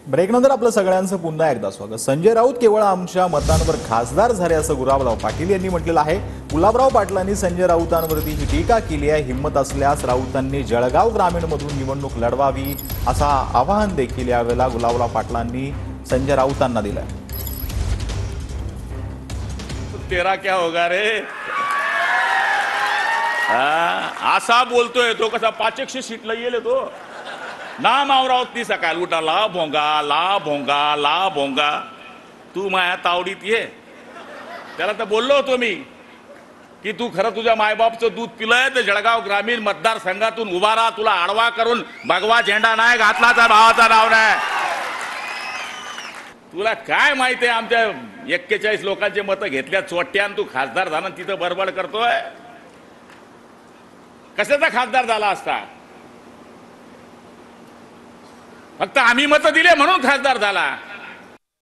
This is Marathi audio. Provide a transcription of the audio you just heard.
ब्रेकनंतर आपलं सगळ्यांचं पुन्हा एकदा स्वागत। संजय राऊत केवळ आमच्या मतांवर खासदार झाले असं गुलाबराव पाटील यांनी म्हटलेलं आहे। गुलाबराव पाटलांनी संजय राऊतांवरती ही टीका केली आहे। हिम्मत असल्यास राऊतांनी जळगाव ग्रामीणमधून निवडणूक लढवावी असं आवाहन देखील यावेळेला गुलाबराव पाटलांनी संजय राऊतांना दिलं। तेरा क्या होगा रे, असा बोलतोय तो, कसा 500 सीटला येईल तो। नाम अमरावती सकाळ उठा ला भोंगा ला भोंगा ला भोंगा, तू माया तावडीत ये। त्याला तर बोललो होतो मी की तू खरं तुझ्या मायबापचं दूध पिलंय तर जळगाव ग्रामीण मतदारसंघातून उभा राहा, तुला आडवा करून भगवा झेंडा नाही घातला तर भावाचा नाव नाही। तुला काय माहिती आहे आमच्या 41 लोकांचे मतं घेतल्या चोट्यान तू खासदार झाला तिथं बडबड करतोय। कशाचा खासदार झाला असता? फक्त आम्ही मतं दिले म्हणून खासदार झाला।